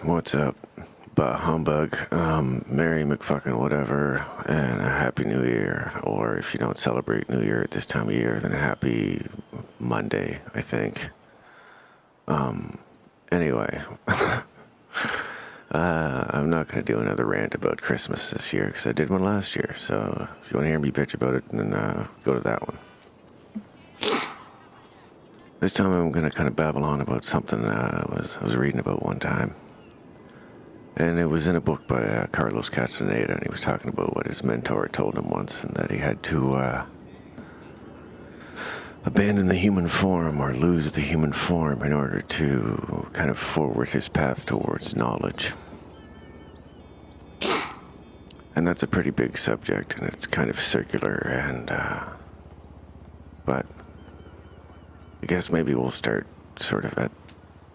What's up? Bah humbug. Merry McFucking whatever, and a Happy New Year. Or if you don't celebrate New Year at this time of year, then Happy Monday, I think. Anyway. I'm not going to do another rant about Christmas this year, because I did one last year, so if you want to hear me bitch about it, then go to that one. This time I'm going to kind of babble on about something I was reading about one time. And it was in a book by Carlos Castaneda, and he was talking about what his mentor told him once, and that he had to abandon the human form or lose the human form in order to kind of forward his path towards knowledge. And that's a pretty big subject, and it's kind of circular, and but I guess maybe we'll start sort of at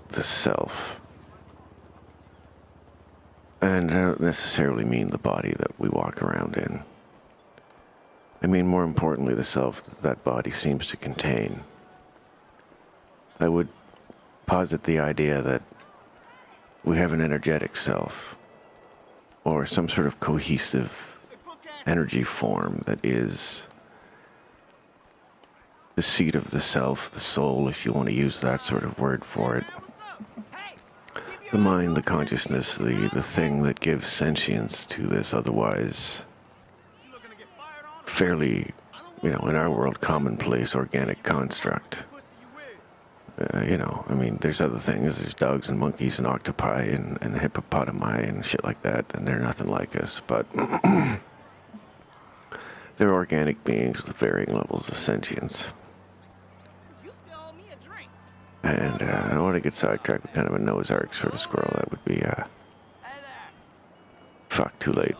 the self. And I don't necessarily mean the body that we walk around in. I mean, more importantly, the self that body seems to contain. I would posit the idea that we have an energetic self, or some sort of cohesive energy form that is the seat of the self, the soul, if you want to use that sort of word for it. The mind, the consciousness, the thing that gives sentience to this otherwise fairly, in our world, commonplace organic construct. I mean, there's other things. There's dogs and monkeys and octopi and hippopotami and shit like that, and they're nothing like us, but they're organic beings with varying levels of sentience. And I don't want to get sidetracked with kind of a Noah's Ark sort of squirrel. That would be, fuck, too late.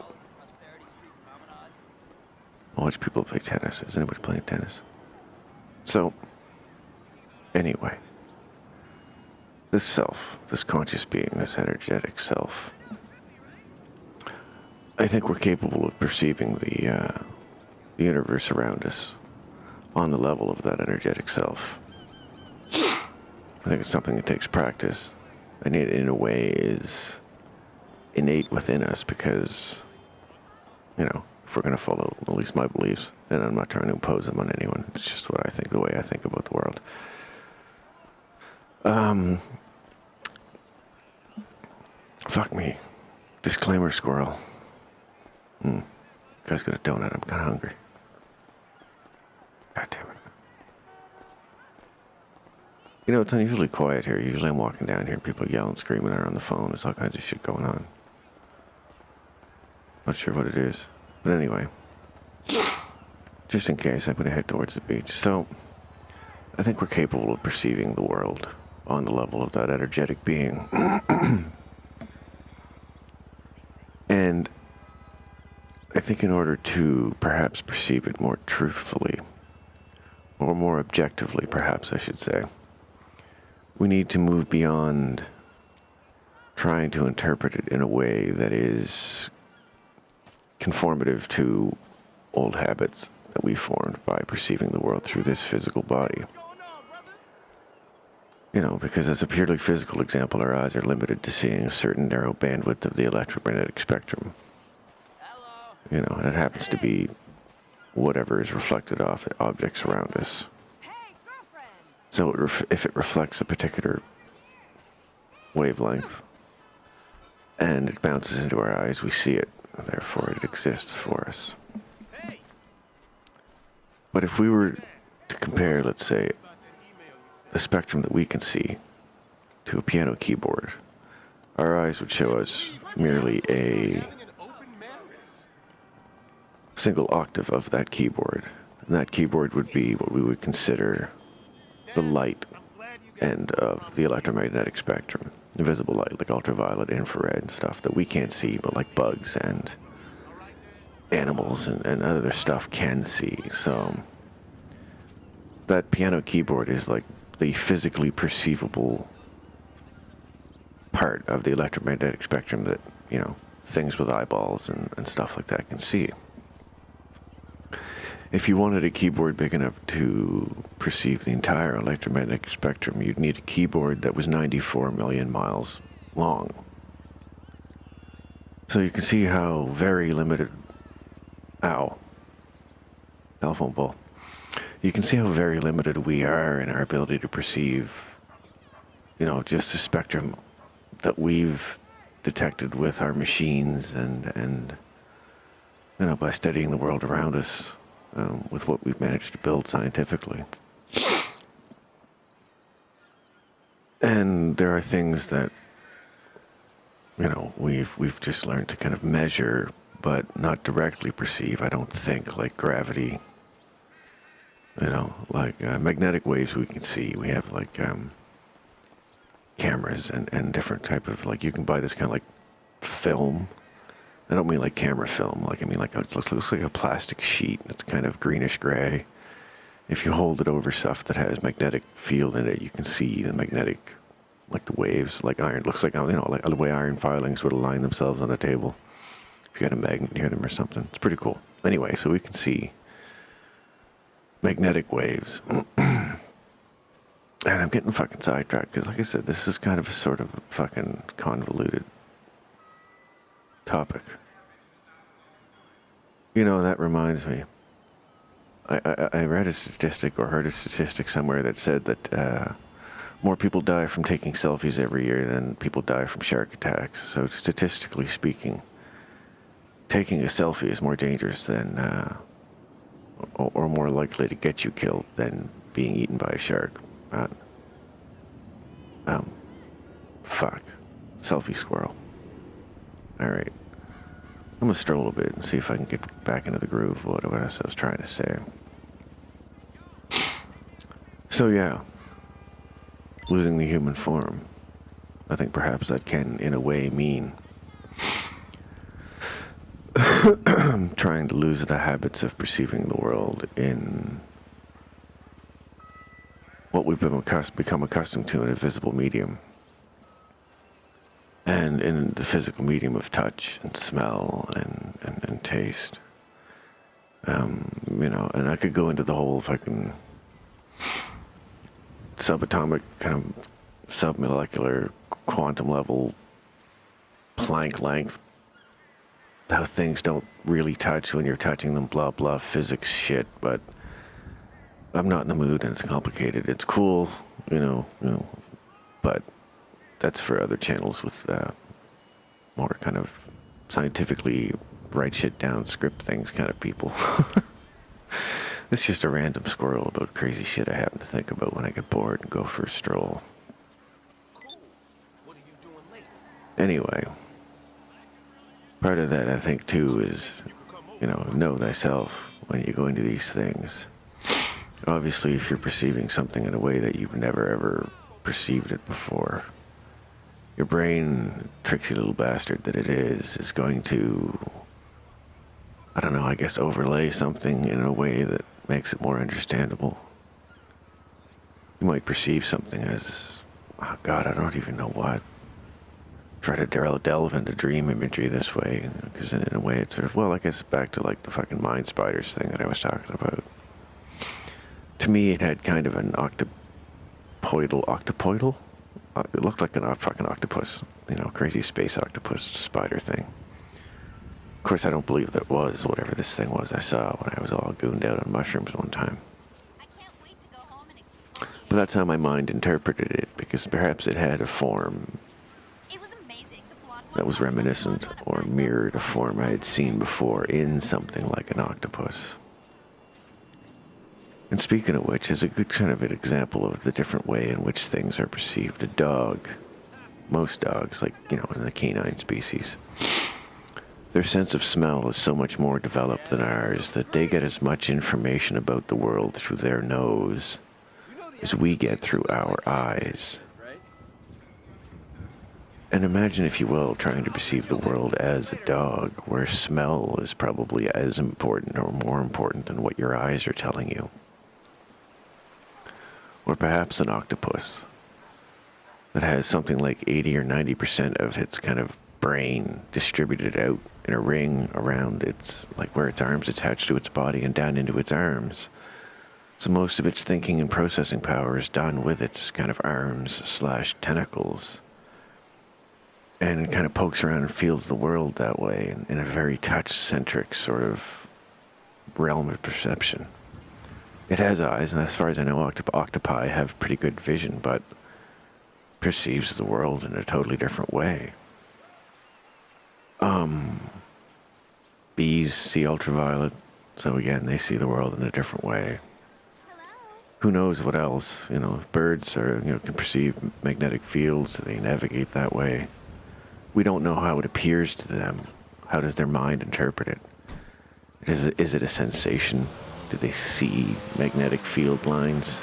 I watch people play tennis. Is anybody playing tennis? So, anyway. This self, this conscious being, this energetic self, I think we're capable of perceiving the universe around us on the level of that energetic self. I think it's something that takes practice, and it, in a way, is innate within us because, if we're going to follow at least my beliefs, and I'm not trying to impose them on anyone, it's just what I think, the way I think about the world. Fuck me. Disclaimer, Squirrel. Guy's got a donut, I'm kind of hungry. God damn it. It's unusually quiet here. Usually I'm walking down here and people are yelling, screaming, are on the phone. There's all kinds of shit going on. Not sure what it is. But anyway. Just in case, I'm going to head towards the beach. So, I think we're capable of perceiving the world on the level of that energetic being. And I think in order to perhaps perceive it more truthfully, or more objectively, perhaps I should say, we need to move beyond trying to interpret it in a way that is conformative to old habits that we formed by perceiving the world through this physical body. Because as a purely physical example, our eyes are limited to seeing a certain narrow bandwidth of the electromagnetic spectrum. And it happens to be whatever is reflected off the objects around us. So if it reflects a particular wavelength and it bounces into our eyes, we see it. Therefore, it exists for us. But if we were to compare, let's say, the spectrum that we can see to a piano keyboard, our eyes would show us merely a single octave of that keyboard. And that keyboard would be what we would consider the light end of the electromagnetic spectrum. Invisible light, like ultraviolet, infrared, and stuff that we can't see, but like bugs and animals and other stuff can see. So that piano keyboard is like the physically perceivable part of the electromagnetic spectrum that, things with eyeballs and stuff like that can see. If you wanted a keyboard big enough to perceive the entire electromagnetic spectrum, you'd need a keyboard that was 94 million miles long. So you can see how very limited... Ow. Telephone pole. You can see how very limited we are in our ability to perceive, you know, just the spectrum that we've detected with our machines and you know, by studying the world around us, with what we've managed to build scientifically. And there are things that, you know, we've just learned to kind of measure, but not directly perceive, I don't think, like gravity. You know, like magnetic waves we can see. We have like cameras and different type of, like, you can buy this kind of like film. I don't mean like camera film, like I mean like it looks like a plastic sheet. It's kind of greenish gray. If you hold it over stuff that has magnetic field in it, you can see the magnetic, like the waves, like iron. Looks like, you know, like the way iron filings would align themselves on a table. If you had a magnet near them or something, it's pretty cool. Anyway, so we can see magnetic waves. And I'm getting fucking sidetracked because, like I said, this is kind of a sort of a fucking convoluted topic. You know, that reminds me. I read a statistic or heard a statistic somewhere that said that more people die from taking selfies every year than people die from shark attacks. So statistically speaking, taking a selfie is more dangerous than, or more likely to get you killed than being eaten by a shark. Fuck. Selfie squirrel. Alright. I'm gonna stroll a bit and see if I can get back into the groove of what I was trying to say. So yeah, losing the human form. I think perhaps that can, in a way, mean trying to lose the habits of perceiving the world in what we've become accustomed to in a visible medium. And in the physical medium of touch and smell and taste. You know, and I could go into the whole fucking subatomic, kind of submolecular, quantum level, Planck length, how things don't really touch when you're touching them, blah blah physics shit, but I'm not in the mood and it's complicated. It's cool, you know, but that's for other channels with more kind of scientifically write shit down, script things kind of people. It's just a random squirrel about crazy shit I happen to think about when I get bored and go for a stroll. What are you doing late? Anyway, part of that I think too is, you know thyself when you go into these things. Obviously, if you're perceiving something in a way that you've never ever perceived it before, your brain, tricksy little bastard that it is going to, I don't know, I guess overlay something in a way that makes it more understandable. You might perceive something as, oh God, I don't even know what. Try to delve into dream imagery this way, because in a way it's sort of, well, I guess back to like the fucking mind spiders thing that I was talking about. To me, it had kind of an octopoidal? It looked like a fucking octopus, you know, crazy space octopus spider thing. Of course, I don't believe that it was whatever this thing was I saw when I was all gooned out on mushrooms one time. I can't wait to go home and explore. But that's how my mind interpreted it, because perhaps it had a form It was amazing. The blonde one that was reminiscent or mirrored a form I had seen before in something like an octopus. And speaking of which, is a good kind of an example of the different way in which things are perceived. A dog, most dogs, like, you know, in the canine species, their sense of smell is so much more developed than ours that they get as much information about the world through their nose as we get through our eyes. And imagine, if you will, trying to perceive the world as a dog, where smell is probably as important or more important than what your eyes are telling you. Or perhaps an octopus that has something like 80 or 90% of its kind of brain distributed out in a ring around its, like where its arms attached to its body and down into its arms. So most of its thinking and processing power is done with its kind of arms / tentacles. and it kind of pokes around and feels the world that way in a very touch-centric sort of realm of perception. It has eyes, and as far as I know, octopi have pretty good vision, but perceives the world in a totally different way. Bees see ultraviolet, so again, they see the world in a different way. Hello? Who knows what else? Birds can perceive magnetic fields, so they navigate that way. We don't know how it appears to them. How does their mind interpret it? Is it a sensation? Do they see magnetic field lines?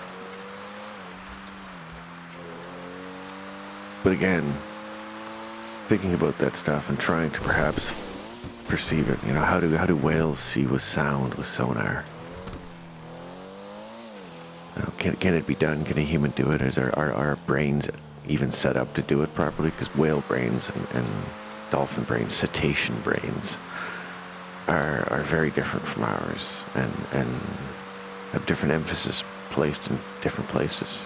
But again, thinking about that stuff and trying to perhaps perceive it, how do whales see with sound, with sonar? Can it be done? Can a human do it? Are our brains even set up to do it properly? Because whale brains and dolphin brains, cetacean brains, are very different from ours, and have different emphasis placed in different places.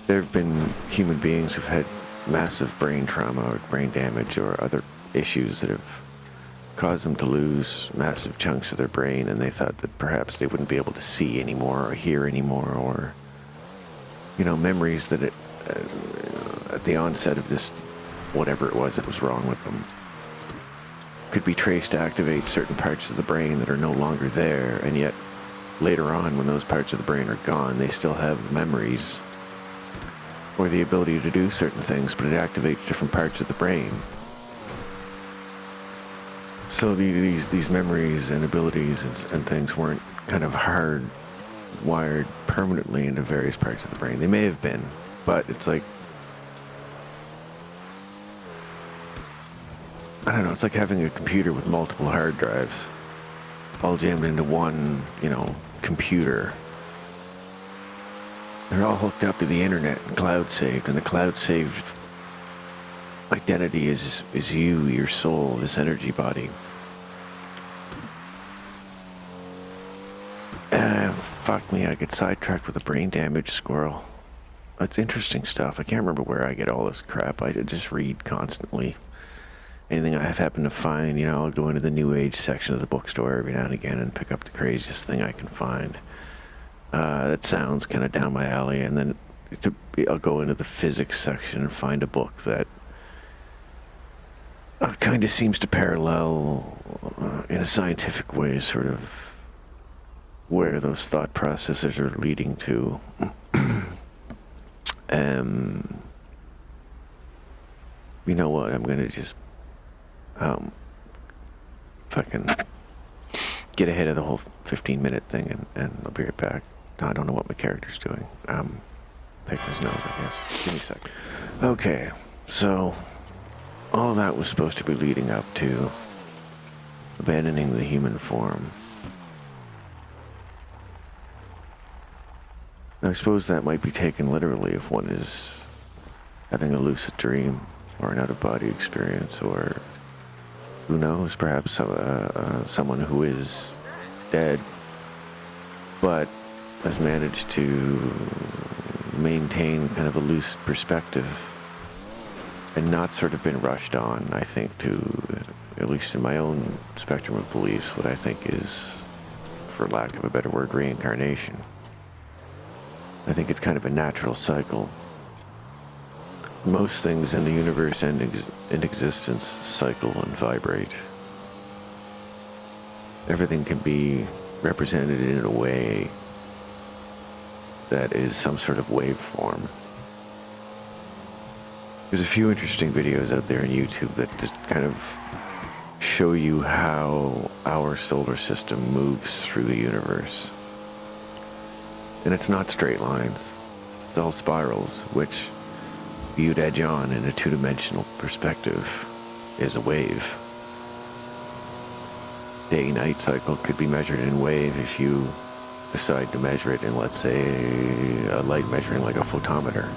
There have been human beings who've had massive brain trauma or brain damage or other issues that have caused them to lose massive chunks of their brain, and they thought that perhaps they wouldn't be able to see anymore or hear anymore, or memories that at the onset of this, whatever it was that was wrong with them, could be traced to activate certain parts of the brain that are no longer there, and yet later on, when those parts of the brain are gone, they still have the memories or the ability to do certain things, but it activates different parts of the brain. So these memories and abilities and things weren't kind of hardwired permanently into various parts of the brain. They may have been, but it's like, I don't know, it's like having a computer with multiple hard drives all jammed into one, computer. They're all hooked up to the internet and cloud saved, and the cloud saved identity is you, your soul, this energy body. Fuck me, I get sidetracked with a brain damage, Squirrel. It's interesting stuff. I can't remember where I get all this crap. I just read constantly. Anything I have happened to find, I'll go into the New Age section of the bookstore every now and again and pick up the craziest thing I can find. That sounds kind of down my alley, and then I'll go into the physics section and find a book that kind of seems to parallel, in a scientific way, sort of where those thought processes are leading to. You know what? I'm gonna just fucking get ahead of the whole 15-minute thing, and I'll be right back. No, I don't know what my character's doing. Picking his nose, I guess. Give me a second. Okay, so all that was supposed to be leading up to abandoning the human form. Now, I suppose that might be taken literally if one is having a lucid dream or an out-of-body experience, or who knows, perhaps someone who is dead but has managed to maintain kind of a loose perspective and not sort of been rushed on, I think, to, at least in my own spectrum of beliefs, what I think is, for lack of a better word, reincarnation. I think it's kind of a natural cycle. Most things in the universe and in existence cycle and vibrate. Everything can be represented in a way that is some sort of waveform. There's a few interesting videos out there on YouTube that just kind of show you how our solar system moves through the universe. And it's not straight lines. It's all spirals, which, viewed edge on in a two-dimensional perspective, is a wave. Day-night cycle could be measured in wave if you decide to measure it in, let's say, a light measuring like a photometer.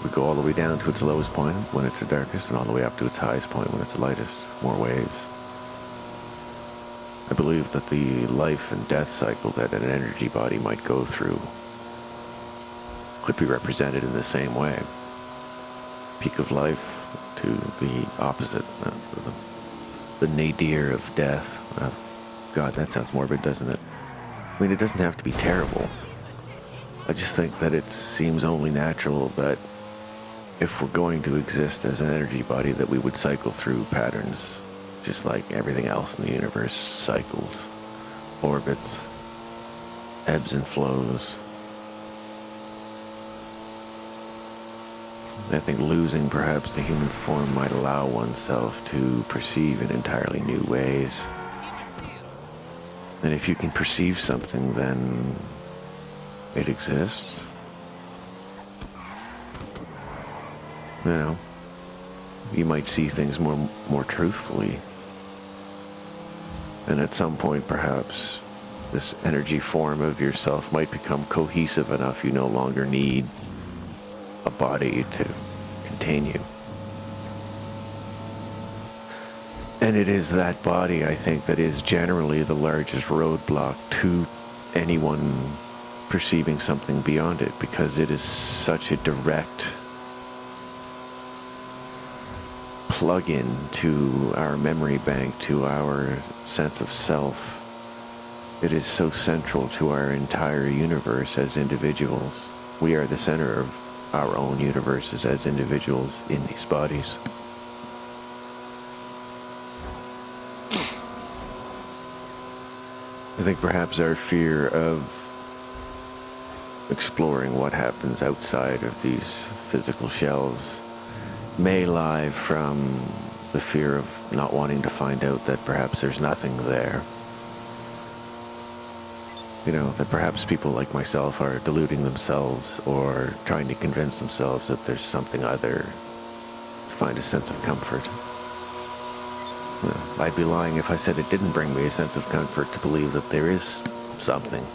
We go all the way down to its lowest point when it's the darkest, and all the way up to its highest point when it's the lightest. More waves. I believe that the life and death cycle that an energy body might go through could be represented in the same way. peak of life to the opposite, the nadir of death. God, that sounds morbid, doesn't it? I mean, it doesn't have to be terrible. I just think that it seems only natural that if we're going to exist as an energy body, that we would cycle through patterns, just like everything else in the universe cycles, orbits, ebbs and flows. I think losing perhaps the human form might allow oneself to perceive in entirely new ways. And if you can perceive something, then it exists. You know, you might see things more truthfully. And at some point, perhaps, this energy form of yourself might become cohesive enough you no longer need a body to contain you. And it is that body, I think, that is generally the largest roadblock to anyone perceiving something beyond it, because it is such a direct plug-in to our memory bank, to our sense of self. It is so central to our entire universe as individuals. We are the center of our own universes as individuals in these bodies. I think perhaps our fear of exploring what happens outside of these physical shells may lie from the fear of not wanting to find out that perhaps there's nothing there. You know, that perhaps people like myself are deluding themselves or trying to convince themselves that there's something other to find a sense of comfort. Well, I'd be lying if I said it didn't bring me a sense of comfort to believe that there is something.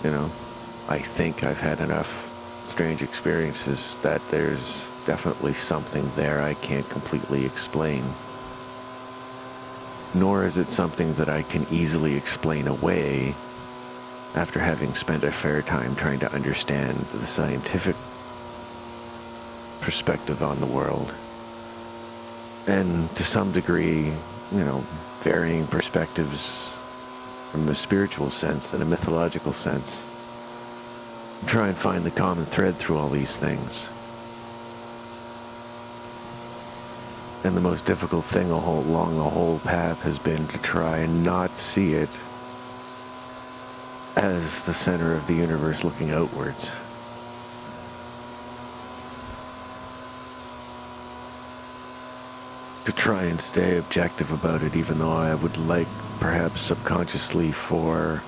You know, I think I've had enough strange experiences that there's definitely something there I can't completely explain. Nor is it something that I can easily explain away after having spent a fair time trying to understand the scientific perspective on the world. And to some degree, you know, varying perspectives from a spiritual sense and a mythological sense. Try and find the common thread through all these things. And the most difficult thing along the whole path has been to try and not see it as the center of the universe looking outwards. To try and stay objective about it, even though I would like, perhaps subconsciously, for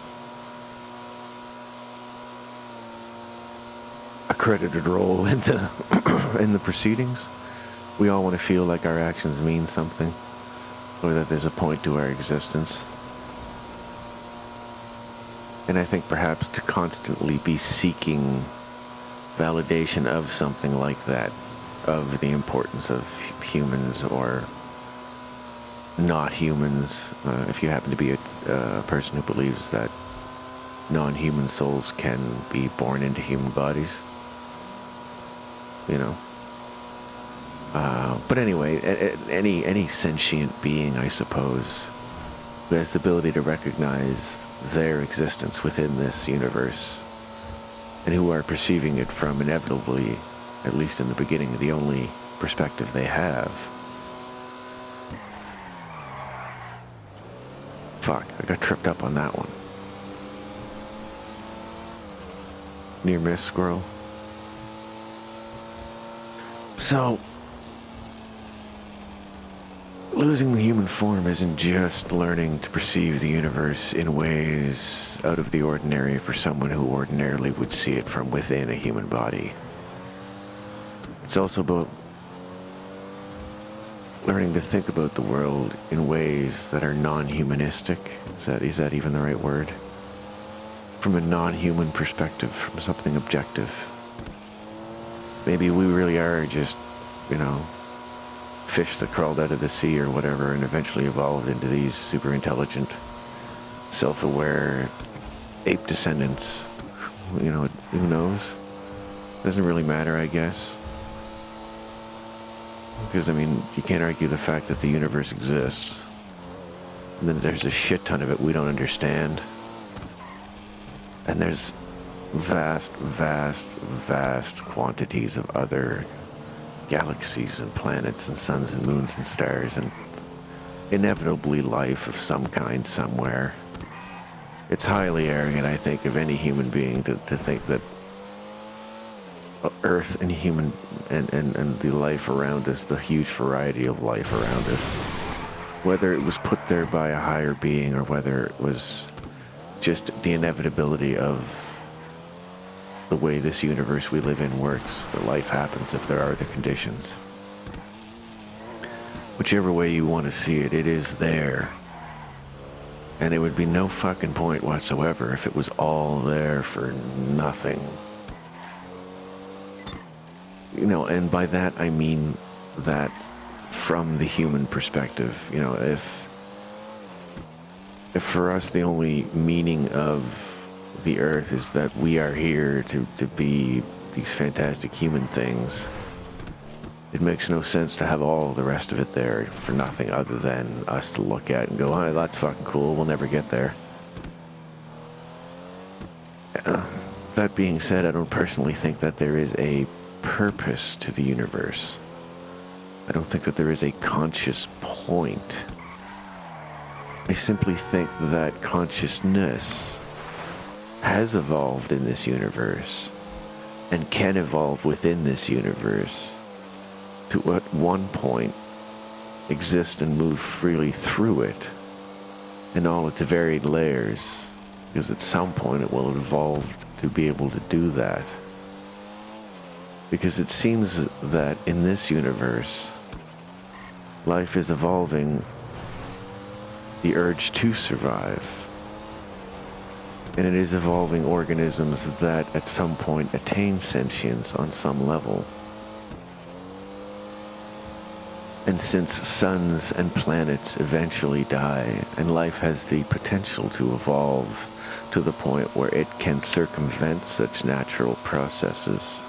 a credited role in the in the proceedings. We all want to feel like our actions mean something, or that there's a point to our existence. And I think perhaps to constantly be seeking validation of something like that, of the importance of humans or not humans, if you happen to be a person who believes that non-human souls can be born into human bodies, you know. But anyway, any sentient being, I suppose, who has the ability to recognize their existence within this universe, and who are perceiving it from inevitably, at least in the beginning, the only perspective they have. Fuck, I got tripped up on that one. Near miss, Squirrel. So, losing the human form isn't just learning to perceive the universe in ways out of the ordinary for someone who ordinarily would see it from within a human body. It's also about learning to think about the world in ways that are non-humanistic. Is that even the right word? From a non-human perspective, from something objective. Maybe we really are just, you know, fish that crawled out of the sea or whatever and eventually evolved into these super intelligent, self-aware ape descendants. You know, who knows? Doesn't really matter, I guess. Because, I mean, you can't argue the fact that the universe exists. And then there's a shit ton of it we don't understand. And there's vast, vast, vast quantities of other galaxies and planets and suns and moons and stars and inevitably life of some kind somewhere. It's highly arrogant, I think, of any human being to think that Earth and human and the life around us, the huge variety of life around us, whether it was put there by a higher being or whether it was just the inevitability of the way this universe we live in works, that life happens if there are the conditions. Whichever way you want to see it, it is there. And it would be no fucking point whatsoever if it was all there for nothing. You know, and by that I mean that from the human perspective. You know, if for us the only meaning of the earth is that we are here to be these fantastic human things, it makes no sense to have all the rest of it there for nothing other than us to look at and go, oh, that's fucking cool, we'll never get there. That being said, I don't personally think that there is a purpose to the universe. I don't think that there is a conscious point. I simply think that consciousness has evolved in this universe and can evolve within this universe to at one point exist and move freely through it in all its varied layers, because at some point it will evolve to be able to do that. Because it seems that in this universe, life is evolving the urge to survive. And it is evolving organisms that at some point attain sentience on some level. And since suns and planets eventually die, and life has the potential to evolve to the point where it can circumvent such natural processes,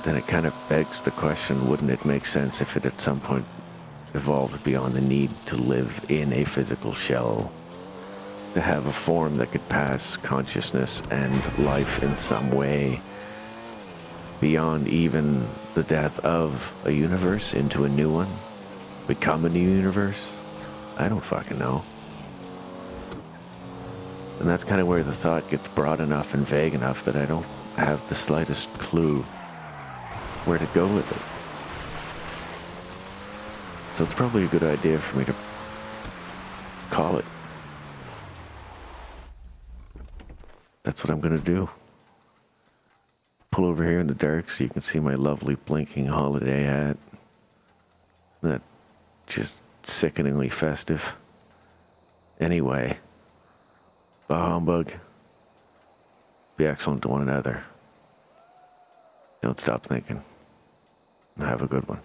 then it kind of begs the question, wouldn't it make sense if it at some point evolved beyond the need to live in a physical shell, to have a form that could pass consciousness and life in some way beyond even the death of a universe into a new one, become a new universe? I don't fucking know. And that's kind of where the thought gets broad enough and vague enough that I don't have the slightest clue where to go with it. So it's probably a good idea for me to call it. That's what I'm gonna do. Pull over here in the dark so you can see my lovely blinking holiday hat. Isn't that just sickeningly festive? Anyway, bah humbug. Be excellent to one another. Don't stop thinking. And have a good one.